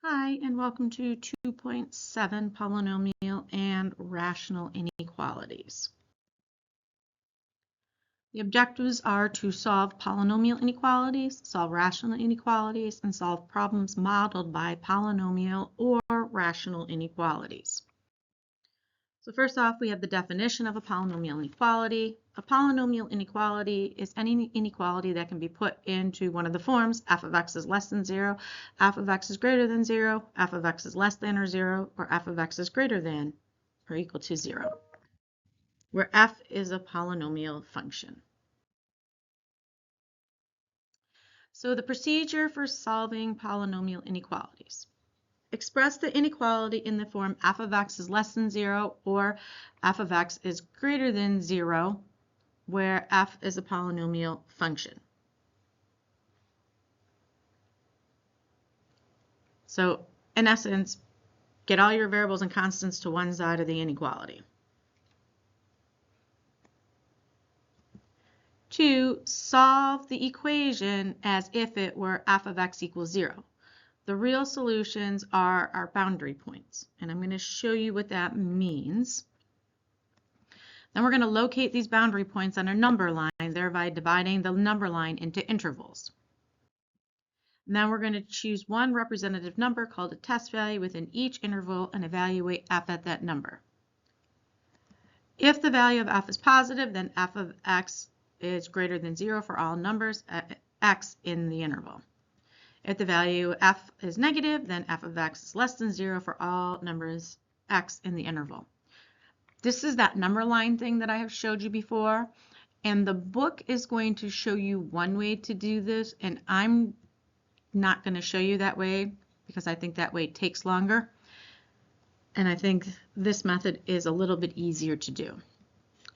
Hi, and welcome to 2.7 Polynomial and Rational Inequalities. The objectives are to solve polynomial inequalities, solve rational inequalities, and solve problems modeled by polynomial or rational inequalities. So first off, we have the definition of a polynomial inequality. A polynomial inequality is any inequality that can be put into one of the forms: f of x is less than 0, f of x is greater than 0, f of x is less than or 0, or f of x is greater than or equal to 0, where f is a polynomial function. So the procedure for solving polynomial inequalities. Express the inequality in the form f of x is less than 0 or f of x is greater than 0, where f is a polynomial function. So in essence, get all your variables and constants to one side of the inequality. To solve the equation as if it were f of x equals 0. The real solutions are our boundary points, and I'm going to show you what that means. Then we're going to locate these boundary points on a number line, thereby dividing the number line into intervals. Now we're going to choose one representative number called a test value within each interval and evaluate f at that number. If the value of f is positive, then f of x is greater than 0 for all numbers at x in the interval. If the value f is negative, then f of x is less than 0 for all numbers x in the interval. This is that number line thing that I have showed you before, and the book is going to show you one way to do this, and I'm not going to show you that way because I think that way takes longer, and I think this method is a little bit easier to do.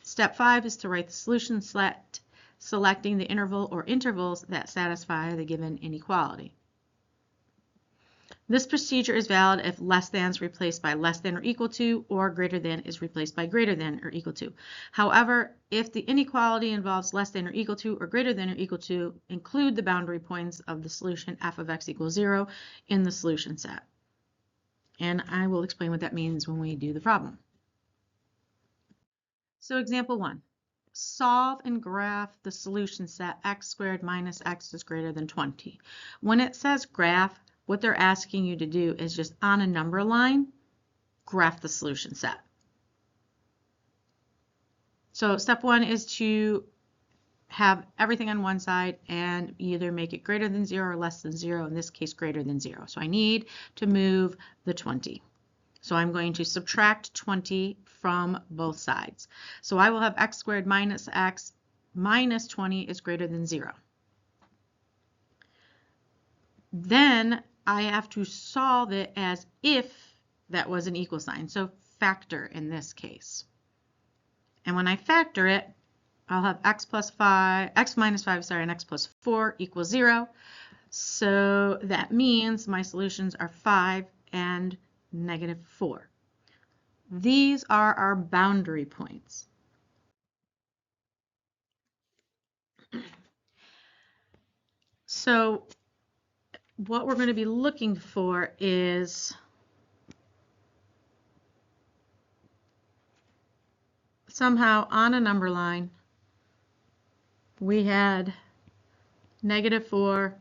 Step 5 is to write the solution set, selecting the interval or intervals that satisfy the given inequality. This procedure is valid if less than is replaced by less than or equal to, or greater than is replaced by greater than or equal to. However, if the inequality involves less than or equal to or greater than or equal to, include the boundary points of the solution f of x equals 0 in the solution set. And I will explain what that means when we do the problem. So example 1. Solve and graph the solution set x squared minus x is greater than 20. When it says graph, what they're asking you to do is just on a number line, graph the solution set. So step 1 is to have everything on one side and either make it greater than 0 or less than 0, in this case greater than 0. So I need to move the 20. So I'm going to subtract 20 from both sides. So I will have x squared minus x minus 20 is greater than 0. Then I have to solve it as if that was an equal sign. So factor in this case. And when I factor it, I'll have x minus 5, and x plus 4 equals 0. So that means my solutions are 5 and negative 4. These are our boundary points. So what we're going to be looking for is somehow on a number line we had negative 4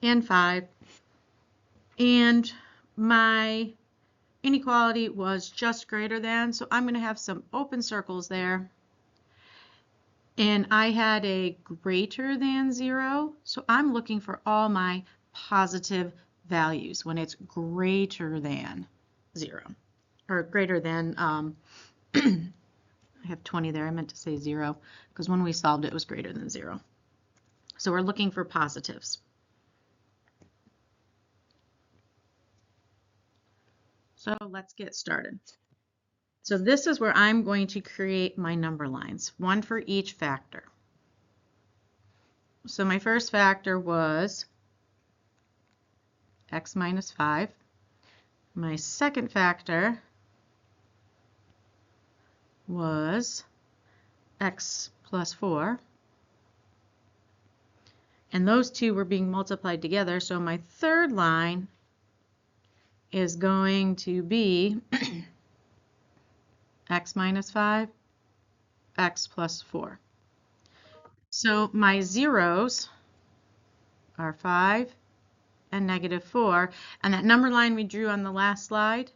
and 5, and my inequality was just greater than, so I'm going to have some open circles there. And I had a greater than 0, so I'm looking for all my positive values when it's greater than 0, or greater than, I have 20 there, I meant to say 0, because when we solved it was greater than 0. So we're looking for positives. So let's get started. So this is where I'm going to create my number lines, one for each factor. So my first factor was x minus 5. My second factor was x plus 4. And those two were being multiplied together, so my third line is going to be x minus 5, x plus 4. So my zeros are 5 and negative 4, and that number line we drew on the last slide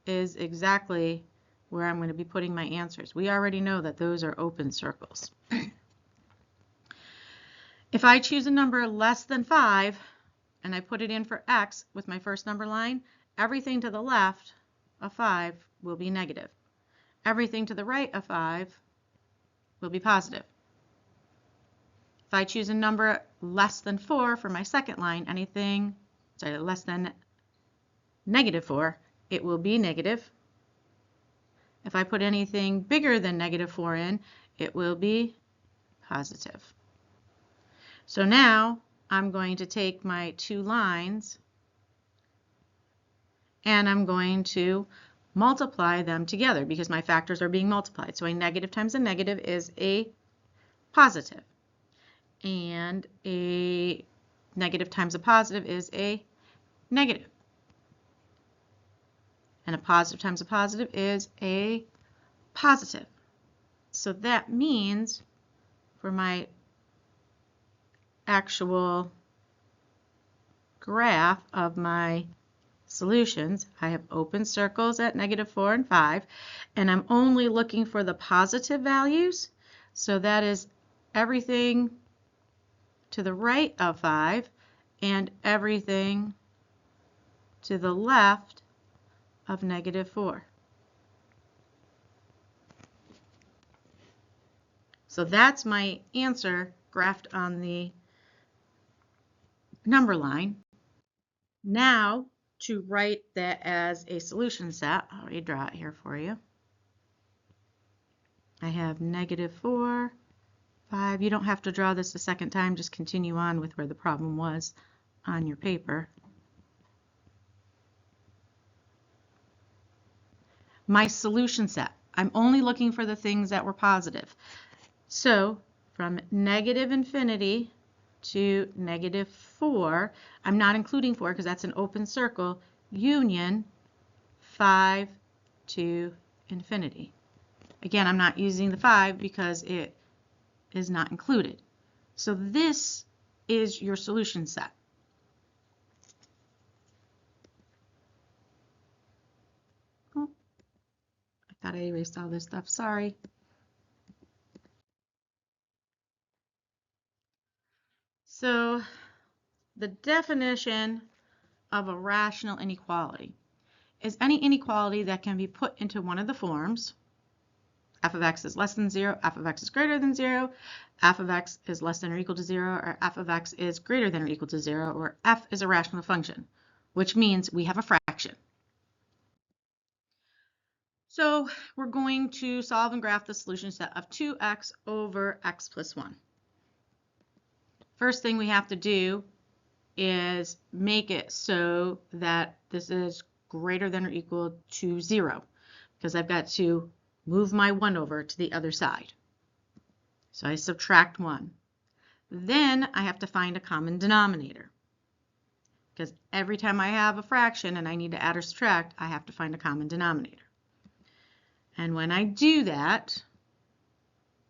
is exactly where I'm going to be putting my answers. We already know that those are open circles. If I choose a number less than 5 and I put it in for x with my first number line, everything to the left of 5 will be negative. Everything to the right of 5 will be positive. If I choose a number less than 4 for my second line, less than negative 4, it will be negative. If I put anything bigger than negative 4 in, it will be positive. So now I'm going to take my two lines and I'm going to multiply them together because my factors are being multiplied. So a negative times a negative is a positive, and a negative times a positive is a negative, and a positive times a positive is a positive. So that means for my actual graph of my solutions, I have open circles at negative 4 and 5, and I'm only looking for the positive values. So that is everything to the right of 5 and everything to the left of negative 4. So that's my answer graphed on the number line. Now, to write that as a solution set, I'll redraw it here for you. I have negative 4, 5. You don't have to draw this a second time, just continue on with where the problem was on your paper. My solution set, I'm only looking for the things that were positive. So from negative infinity to negative 4, I'm not including 4 because that's an open circle, union 5 to infinity. Again, I'm not using the 5 because it is not included. So this is your solution set. Oh, I thought I erased all this stuff, sorry. So the definition of a rational inequality is any inequality that can be put into one of the forms. F of x is less than 0, f of x is greater than 0, f of x is less than or equal to 0, or f of x is greater than or equal to 0, or f is a rational function, which means we have a fraction. So we're going to solve and graph the solution set of 2x over x plus 1. First thing we have to do is make it so that this is greater than or equal to 0, because I've got to move my 1 over to the other side. So I subtract 1. Then I have to find a common denominator, because every time I have a fraction and I need to add or subtract, I have to find a common denominator. And when I do that,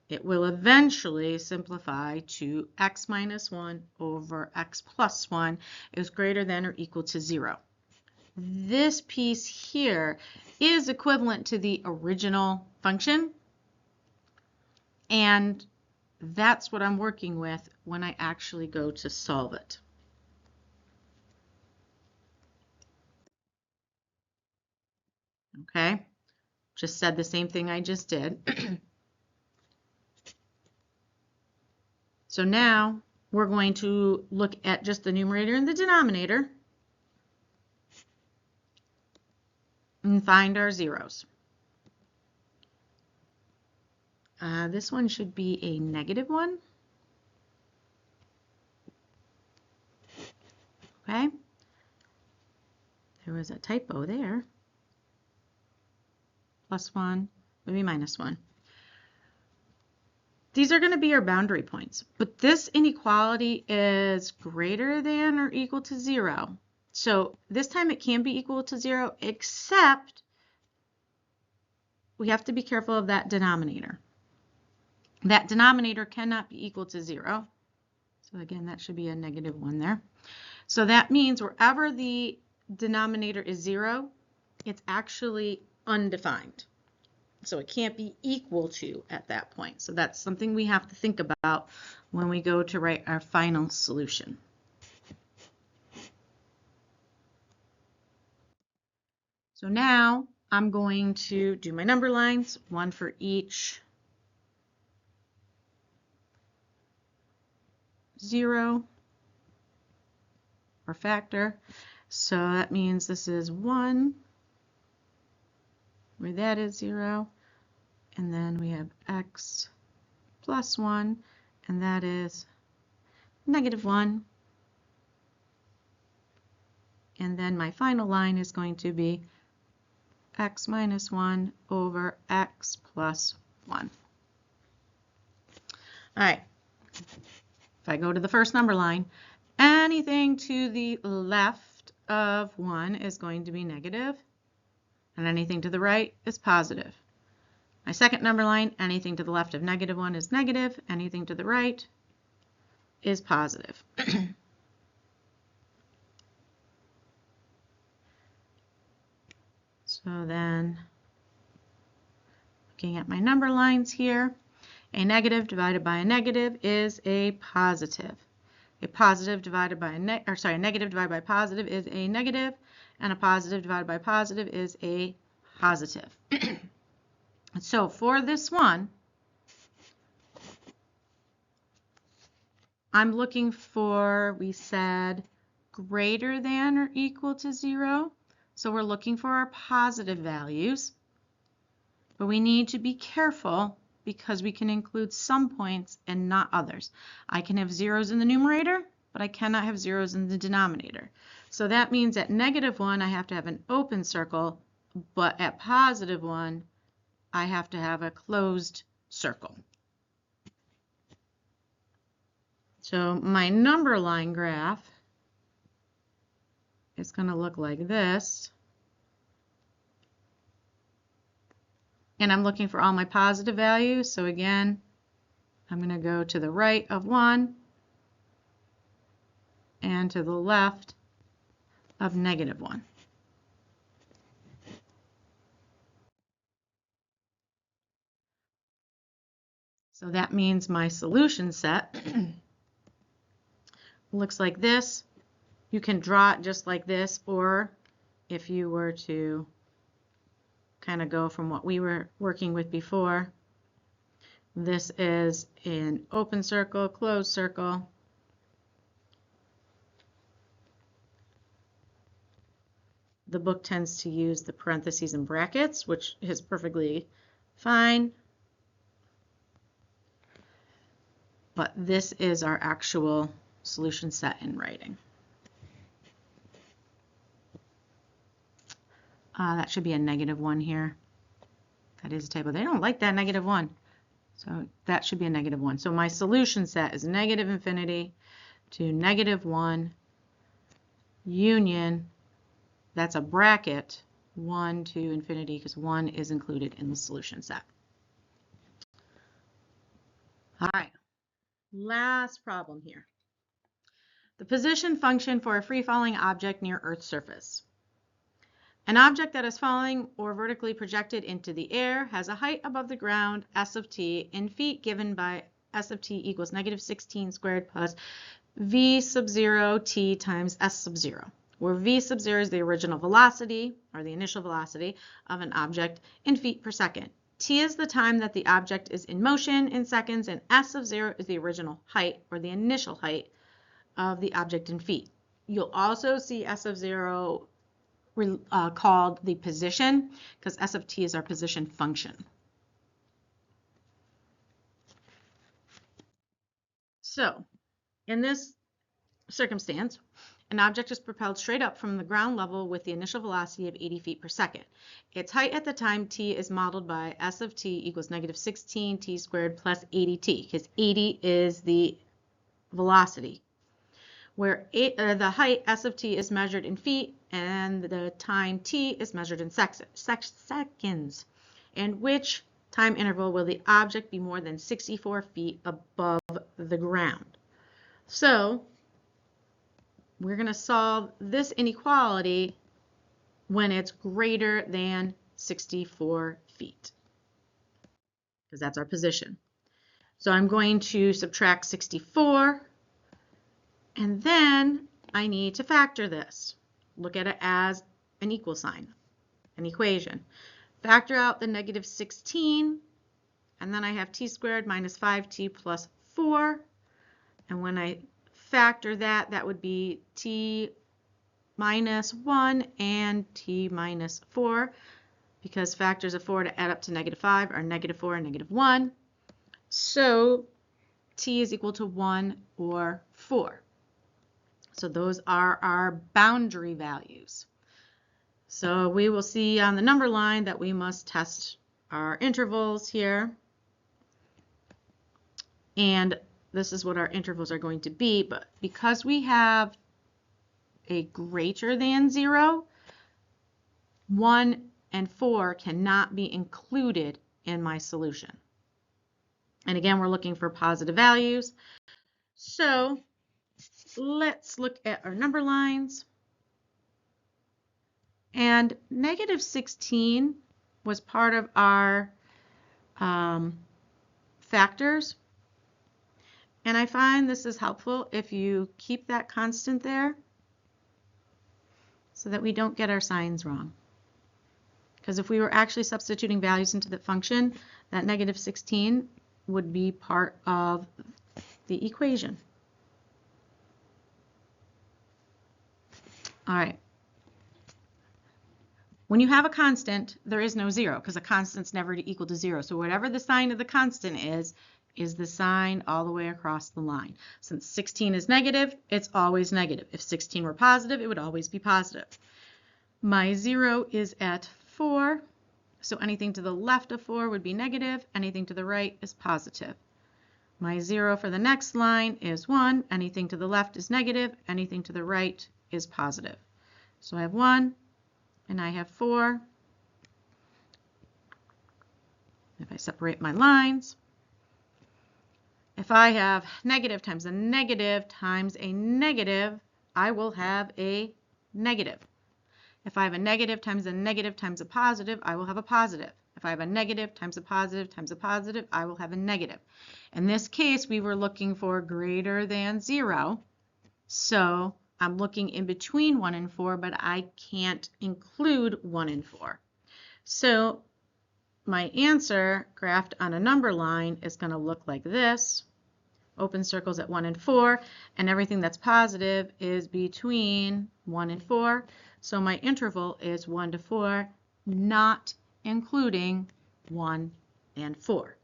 it will eventually simplify to x minus 1 over x plus 1 is greater than or equal to 0. This piece here is equivalent to the original function, and that's what I'm working with when I actually go to solve it. Okay, just said the same thing I just did. So now we're going to look at just the numerator and the denominator and find our zeros. This one should be a negative 1. Okay, there was a typo there. Plus 1, maybe minus 1. These are going to be our boundary points, but this inequality is greater than or equal to 0. So this time it can be equal to 0, except we have to be careful of that denominator. That denominator cannot be equal to 0. So again, that should be a -1 there. So that means wherever the denominator is 0, it's actually undefined. So it can't be equal to at that point. So that's something we have to think about when we go to write our final solution. So now I'm going to do my number lines, one for each 0 or factor. So that means this is 1, where that is 0, and then we have x plus 1, and that is -1. And then my final line is going to be x minus 1 over x plus 1. All right, if I go to the first number line, anything to the left of 1 is going to be negative, and anything to the right is positive. My second number line, anything to the left of -1 is negative, anything to the right is positive. So then, looking at my number lines here, a negative divided by a negative is a positive. A positive divided by a negative divided by positive is a negative, and a positive divided by positive is a positive. So for this one, I'm looking for, we said, greater than or equal to 0. So we're looking for our positive values. But we need to be careful because we can include some points and not others. I can have zeros in the numerator, but I cannot have zeros in the denominator. So that means at -1, I have to have an open circle, but at +1, I have to have a closed circle. So my number line graph is going to look like this. And I'm looking for all my positive values. So again, I'm going to go to the right of 1 and to the left of -1. So that means my solution set looks like this. You can draw it just like this, or if you were to kind of go from what we were working with before, this is an open circle, closed circle. The book tends to use the parentheses and brackets, which is perfectly fine. But this is our actual solution set in writing. That should be a -1 here. That is a typo. They don't like that -1. So that should be a -1. So my solution set is -infinity to -1 union, that's a bracket, 1 to infinity, because 1 is included in the solution set. All right, last problem here. The position function for a free-falling object near Earth's surface. An object that is falling or vertically projected into the air has a height above the ground, s of t, in feet given by s of t equals -16 squared plus v sub 0 t times s sub 0, where v sub 0 is the original velocity, or the initial velocity, of an object in feet per second. T is the time that the object is in motion in seconds, and s of 0 is the original height, or the initial height, of the object in feet. You'll also see s of 0 called the position, because s of t is our position function. So, in this circumstance, an object is propelled straight up from the ground level with the initial velocity of 80 feet per second. Its height at the time t is modeled by s of t equals -16 t squared plus 80t, because 80 is the velocity. where the height s of t is measured in feet and the time t is measured in seconds. And which time interval will the object be more than 64 feet above the ground? So we're going to solve this inequality when it's greater than 64 feet, because that's our position. So I'm going to subtract 64, and then I need to factor this. Look at it as an equal sign, an equation. Factor out the negative 16, and then I have t squared minus 5t plus 4. And when I factor that, that would be t minus 1 and t minus 4, because factors of 4 to add up to negative 5 are negative 4 and negative 1. So t is equal to 1 or 4. So those are our boundary values. So we will see on the number line that we must test our intervals here. And this is what our intervals are going to be. But because we have a greater than 0, 1 and 4 cannot be included in my solution. And again, we're looking for positive values. So let's look at our number lines. And negative 16 was part of our factors. And I find this is helpful if you keep that constant there so that we don't get our signs wrong. Because if we were actually substituting values into the function, that negative 16 would be part of the equation. All right. When you have a constant, there is no 0, because a constant's never equal to 0. So whatever the sign of the constant is the sign all the way across the line. Since 16 is negative, it's always negative. If 16 were positive, it would always be positive. My 0 is at 4, so anything to the left of 4 would be negative. Anything to the right is positive. My 0 for the next line is 1. Anything to the left is negative. Anything to the right is positive. So I have 1. And I have 4. If I separate my lines, if I have negative times a negative times a negative, I will have a negative. If I have a negative times a negative times a positive, I will have a positive. If I have a negative times a positive times a positive, I will have a negative. In this case, we were looking for greater than 0. So I'm looking in between 1 and 4, but I can't include 1 and 4. So my answer graphed on a number line is going to look like this. Open circles at 1 and 4, and everything that's positive is between 1 and 4. So my interval is 1 to 4, not including 1 and 4.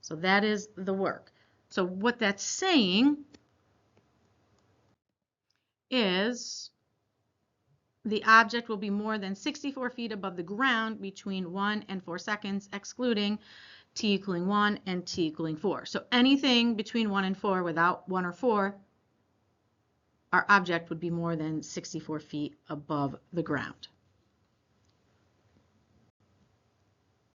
So that is the work. So what that's saying is the object will be more than 64 feet above the ground between 1 and 4 seconds, excluding t equaling 1 and t equaling 4. So anything between 1 and 4 without 1 or 4, our object would be more than 64 feet above the ground.